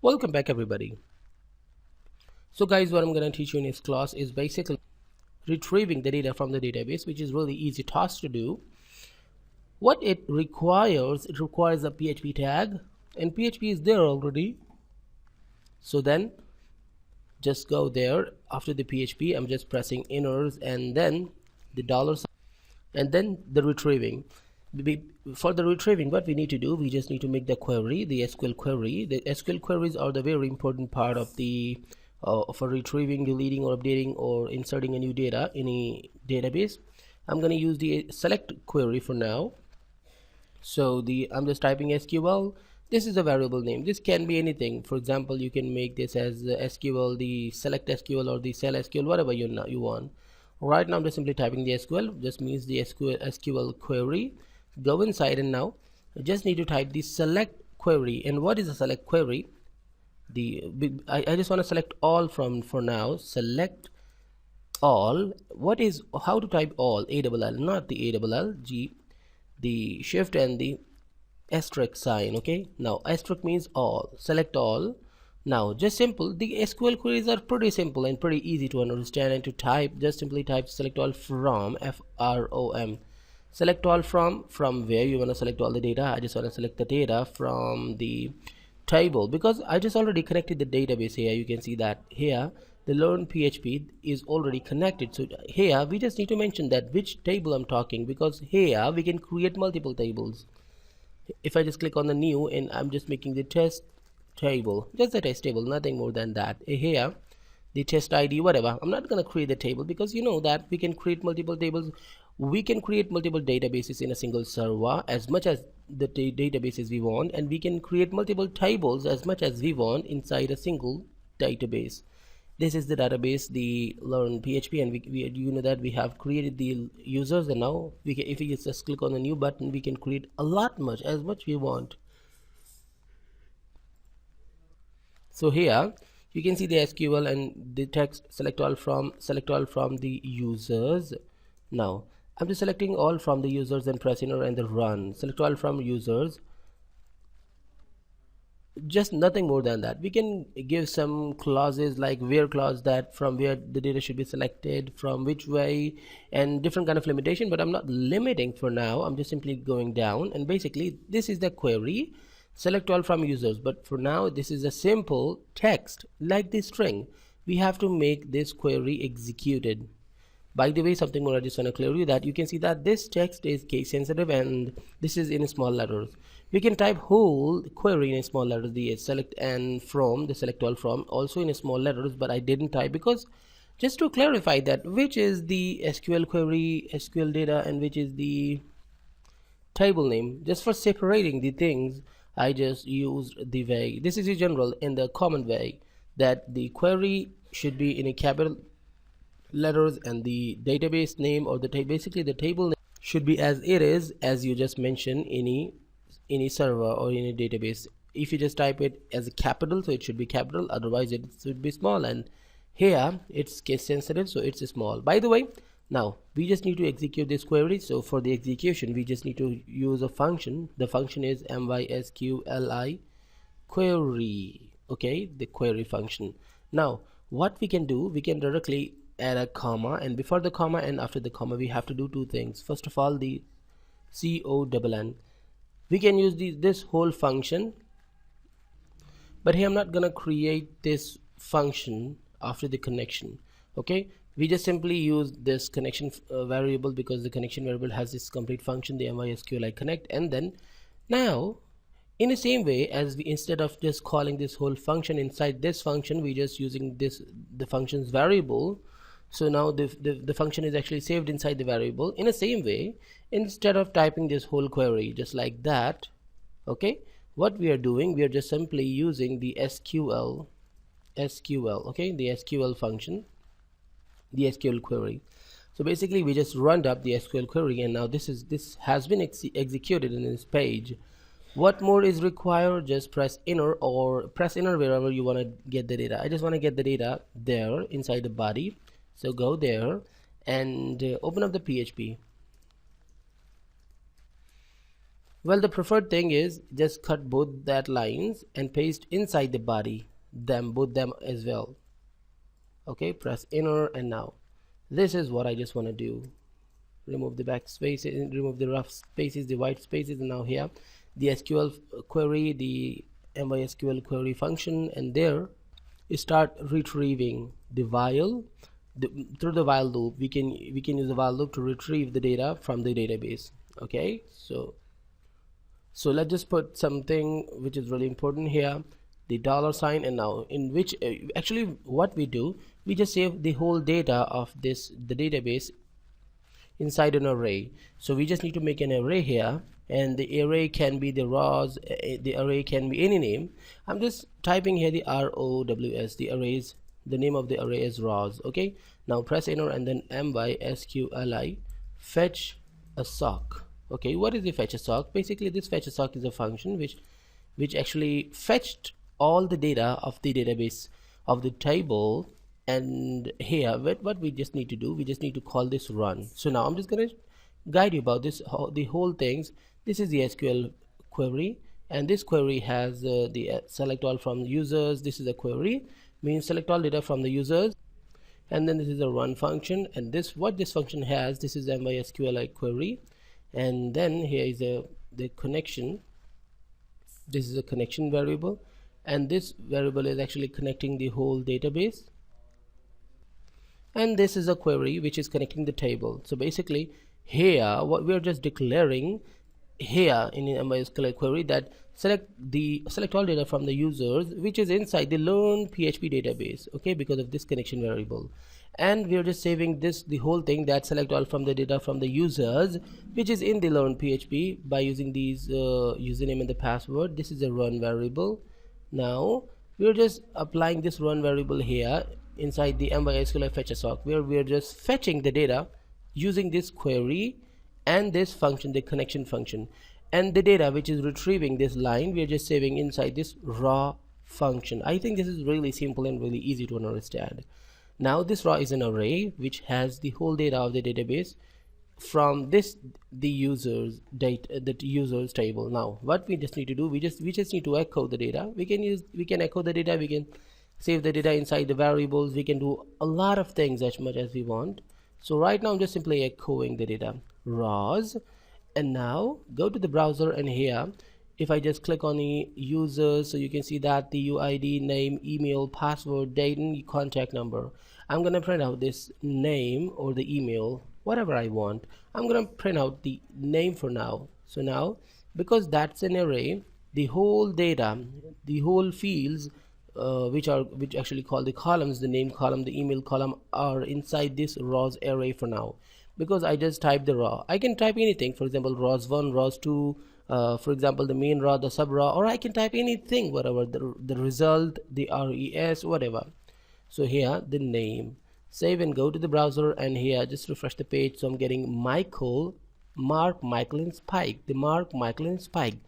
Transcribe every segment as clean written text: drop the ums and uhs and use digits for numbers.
Welcome back everybody. So guys, what I'm going to teach you in this class is basically retrieving the data from the database, which is really easy task to do. What it requires a PHP tag, and PHP is there already. So then just go there. After the PHP, I'm just pressing inners and then the dollar sign and then the retrieving. For the retrieving, what we need to do, we just need to make the query, the SQL query. The SQL queries are the very important part of the for retrieving, deleting, or updating, or inserting a new data in a database. I'm going to use the select query for now. So I'm just typing SQL. This is a variable name. This can be anything. For example, you can make this as SQL, the select SQL, or the cell SQL, whatever you want. Right now I'm just simply typing the SQL. Just means the SQL query. Go inside, and now I just need to type the select query. And what is a select query? I just want to select all from for now. Select all. What is how to type all? ALL, not the ALL. G, the shift and the asterisk sign. Okay, now asterisk means all. Select all. Now just simple, the SQL queries are pretty simple and pretty easy to understand and to type. Just simply type select all from, from. Select all from where you want to select all the data. I just want to select the data from the table because I just already connected the database. Here you can see that here the learn PHP is already connected. So here we just need to mention that which table I'm talking, because here we can create multiple tables. If I just click on the new, and I'm just making the test table, just the test table, nothing more than that. Here the test ID, whatever. I'm not going to create the table because you know that we can create multiple tables. We can create multiple databases in a single server as much as the databases we want, and we can create multiple tables as much as we want inside a single database. This is the database, the learn PHP, and we you know that we have created the users, and now we can, if we just click on the new button, we can create a lot much as much we want. So here you can see the SQL and the text select all from the users. Now I'm just selecting all from the users and press enter and the run. Select all from users. Just nothing more than that. We can give some clauses like where clause, that from where the data should be selected, from which way, and different kind of limitation, but I'm not limiting for now. I'm just simply going down, and basically this is the query. Select all from users, but for now this is a simple text like this string. We have to make this query executed. By the way, something more I just want to clear you that you can see that this text is case sensitive and this is in small letters. We can type whole query in small letters, the select and from, the select all from, also in small letters, but I didn't type because just to clarify that which is the SQL query, SQL data, and which is the table name. Just for separating the things, I just used the way. This is a general in the common way that the query should be in a capital letters and the database name or the basically the table name should be as it is, as you just mentioned in a server or in a database. If you just type it as a capital, so it should be capital, otherwise it should be small, and here it's case sensitive, so it's small. By the way, now we just need to execute this query. So for the execution we just need to use a function. The function is MySQL query. Okay, the query function. Now what we can do, we can directly add a comma, and before the comma and after the comma we have to do two things. First of all, the CONN. We can use this whole function, but here I'm not gonna create this function after the connection. Okay, we just simply use this connection variable because the connection variable has this complete function, the MySQL connect, and then now in the same way as we, instead of just calling this whole function inside this function, we just using the function's variable. So now the function is actually saved inside the variable. In the same way, instead of typing this whole query just like that, okay, what we are doing, we are just simply using the SQL, okay, the SQL function, the SQL query. So basically we just run up the SQL query, and now this has been executed in this page. What more is required? Just press enter or press enter wherever you want to get the data. I just want to get the data there inside the body. So go there and open up the PHP. Well, the preferred thing is just cut both that lines and paste inside the body both them as well. Okay, press enter, and now this is what I just want to do. Remove the backspaces, remove the rough spaces, the white spaces, and now here the SQL query, the MySQL query function, and there start retrieving the while. Through the while loop, we can use the while loop to retrieve the data from the database. Okay, so let's just put something which is really important here, the $sign, and now in which actually what we do, we just save the whole data of the database inside an array. So we just need to make an array here, and the array can be the rows, the array can be any name. I'm just typing here the ROWS, the arrays, the name of the array is rows. Okay, now press enter, and then MySQL fetch a sock. Okay, what is the fetch a sock? Basically this fetch a sock is a function which actually fetched all the data of the database of the table. And here what we just need to do, we just need to call this run. So now I'm just going to guide you about this, the whole things. This is the SQL query, and this query has the select all from users. This is a query, means select all data from the users, and then this is a run function, and this what this function has, this is a MySQL query, and then here is the connection. This is a connection variable, and this variable is actually connecting the whole database, and this is a query which is connecting the table. So basically here what we are just declaring here in the MySQL query, that select all data from the users which is inside the learn PHP database. Okay, because of this connection variable, and we are just saving this, the whole thing, that select all from the data from the users which is in the learn PHP by using these username and the password. This is a run variable. Now we are just applying this run variable here inside the MySQL fetch a sock, where we are just fetching the data using this query and this function, the connection function, and the data which is retrieving this line we are just saving inside this raw function. I think this is really simple and really easy to understand. Now this raw is an array which has the whole data of the database from the users data, the users table. Now what we just need to do, we just need to echo the data. We can echo the data, we can save the data inside the variables, we can do a lot of things as much as we want. So right now I'm just simply echoing the data rows, and now go to the browser, and here if I just click on the users, so you can see that the UID, name, email, password, date, and contact number. I'm gonna print out this name or the email, whatever I want. I'm gonna print out the name for now. So now, because that's an array, the whole data, the whole fields which actually call the columns, the name column, the email column, are inside this rows array for now. Because I just typed the raw, I can type anything, for example rows 1, rows 2, for example the main raw, the sub raw, or I can type anything, whatever, the result, the res, whatever. So here the name, save and go to the browser, and here just refresh the page. So I'm getting Michael, Mark, Michael, and Spike, the Mark, Michael, and Spike.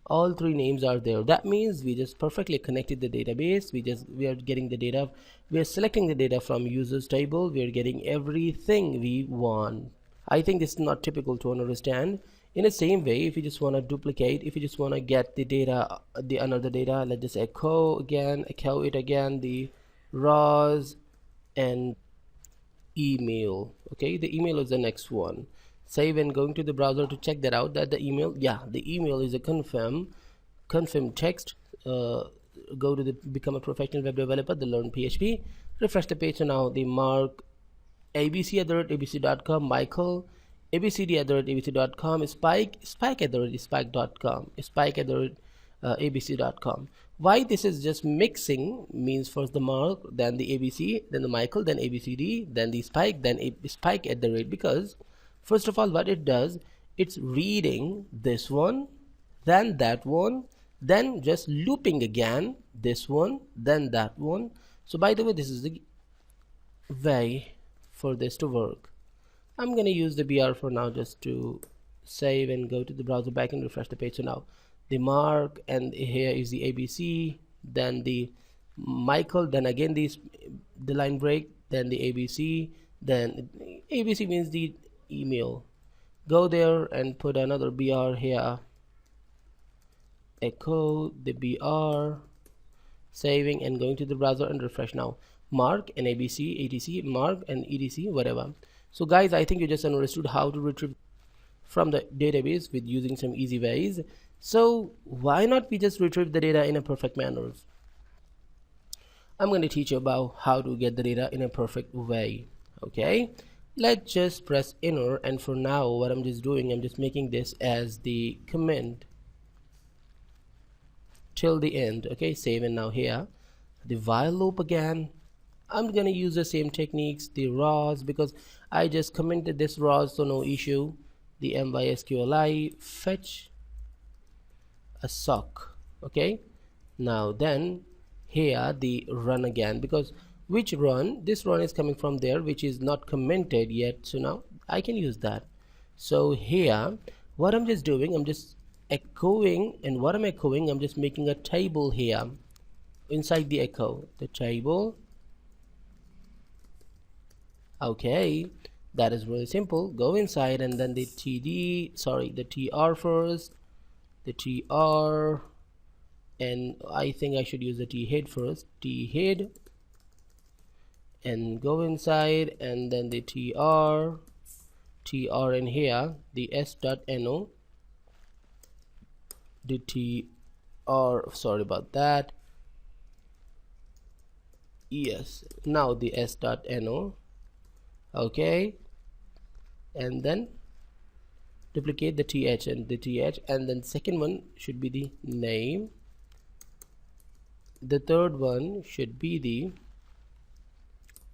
All three names are there. That means we just perfectly connected the database. We are getting the data, we are selecting the data from users table, we are getting everything we want. I think this is not typical to understand. In the same way, if you just want to duplicate, if you just want to get the data, the another data, let's just echo it again, the rows and email. Okay, the email is the next one. Save and going to the browser to check that out, that the email, yeah, the email is a confirm text. Go to the become a professional web developer, the learn PHP, refresh the page. So now the Mark, abc@abc.com, Michael, abcd@abc.com, Spike @spike.com, abc.com. Why this is just mixing means first the Mark, then the ABC, then the Michael, then ABCD, then the Spike, then Spike because first of all what it does, it's reading this one, then that one, then just looping again this one, then that one. So by the way, this is the way for this to work. I'm gonna use the BR for now just to save and go to the browser back and refresh the page. So now the Mark, and here is the ABC, then the Michael, then again the line break, then the ABC, then ABC means the email. Go there and put another BR here, echo the br, saving and going to the browser and refresh. Now mark and abc etc, mark and etc, whatever. So guys, I think you just understood how to retrieve from the database with using some easy ways. So why not we just retrieve the data in a perfect manner? I'm going to teach you about how to get the data in a perfect way. Okay, let's just press enter, and for now what I'm just doing, I'm just making this as the comment till the end. Okay, save. And now here the while loop again, I'm gonna use the same techniques, the raws, because I just commented this raws, so no issue. The MySQL fetch a sock. Okay, now then here the run again, because which run, this run is coming from there, which is not commented yet, so now I can use that. So here what I'm just doing, I'm just echoing, and what I'm echoing, I'm just making a table here inside the echo, the table. Okay, that is really simple. Go inside and then the the tr first, the tr, and I think I should use the t-head first, t-head, and go inside and then the tr, and here the s.no, the tr, sorry about that, yes, now the s.no. Okay, and then duplicate the th and the th, and then second one should be the name, the third one should be the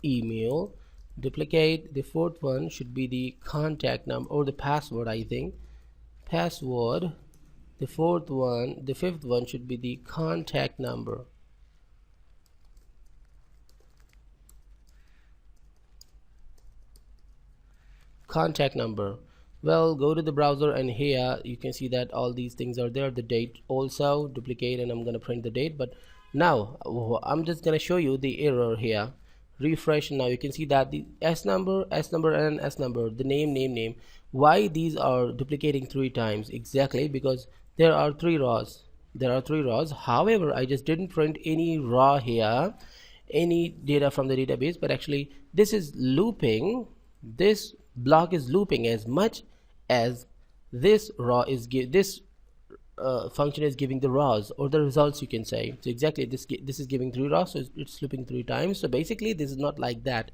email, duplicate, the fourth one should be the contact number or the password, I think password, the fifth one should be the contact number. Well, go to the browser and here you can see that all these things are there, the date also, duplicate, and I'm gonna print the date. But now I'm just gonna show you the error here. Refresh, and now you can see that the s number and s number, the name, why these are duplicating 3 times? Exactly because there are 3 rows, however I just didn't print any raw here, any data from the database, but actually this is looping, this block is looping as much as this raw is function is giving the raws or the results, you can say. So exactly this is giving 3 raws, so it's looping 3 times. So basically this is not like that.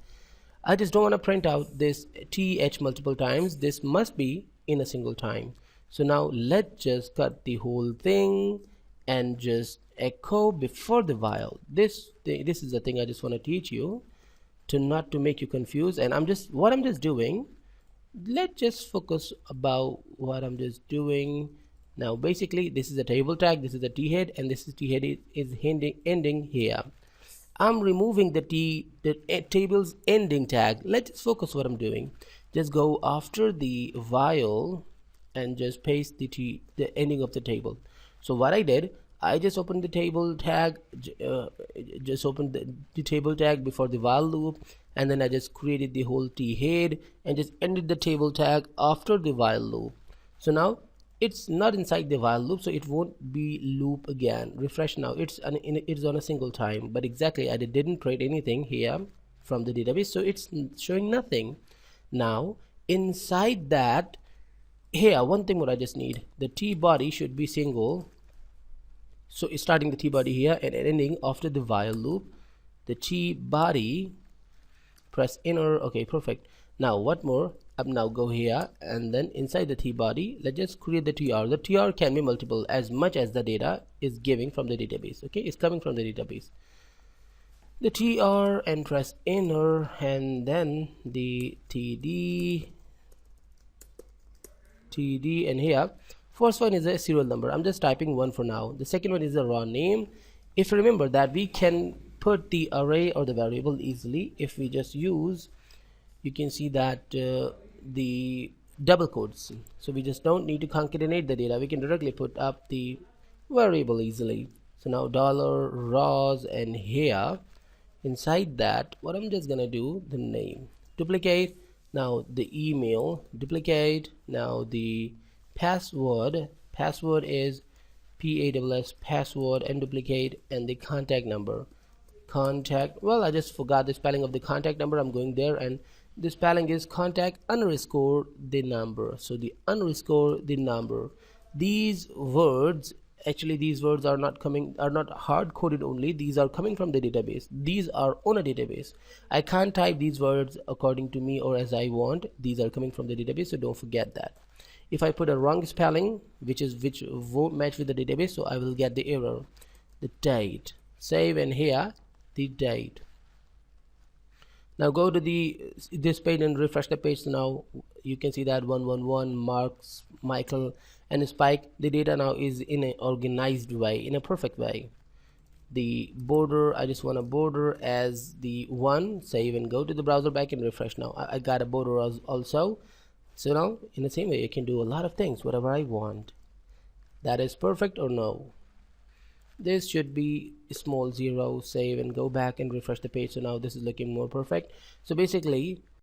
I just don't want to print out this th multiple times, this must be in a single time. So now let's just cut the whole thing and just echo before the while. This is the thing I just want to teach you, to not to make you confused. And what I'm just doing, let's just focus about what I'm just doing now. Basically this is a table tag, this is a t-head, and this is t-head is ending here. I'm removing the table's ending tag. Let's just focus what I'm doing. Just go after the while and just paste the ending of the table. So what I did, I just opened the table tag, just opened the table tag before the while loop, and then I just created the whole t-head and just ended the table tag after the while loop. So now it's not inside the while loop, so it won't be loop again. Refresh now, it's on a single time, but exactly I didn't create anything here from the database, so it's showing nothing. Now inside that, here one thing what I just need, the t body should be single, so it's starting the t body here and ending after the while loop, the t body, press enter. Okay, perfect. Now what more, now go here and then inside the t body, let's just create the tr. The tr can be multiple as much as the data is giving from the database. Okay, it's coming from the database, the tr, and press enter, and then the td, and here first one is a serial number, I'm just typing 1 for now. The second one is a raw name. If you remember that we can put the array or the variable easily if we just use, you can see that the double quotes, so we just don't need to concatenate the data, we can directly put up the variable easily. So now dollar raws, and here inside that what I'm just gonna do, the name, duplicate, now the email, duplicate, now the password is PASS password and duplicate, and the contact number. Contact, well, I just forgot the spelling of the contact number. I'm going there, and the spelling is contact underscore the number. So the underscore the number. These words, actually these words are not hard coded only. These are coming from the database. These are on a database. I can't type these words according to me or as I want. These are coming from the database, so don't forget that. If I put a wrong spelling which won't match with the database, so I will get the error. The date, save, and here the date. Now go to this page and refresh the page. So now you can see that 111 Marks, Michael, and Spike. The data now is in an organized way, in a perfect way. The border, I just want a border as the 1. Save and go to the browser back and refresh. Now I got a border also. So now in the same way, I can do a lot of things, whatever I want. That is perfect or no? This should be small 0. Save and go back and refresh the page. So now this is looking more perfect. So basically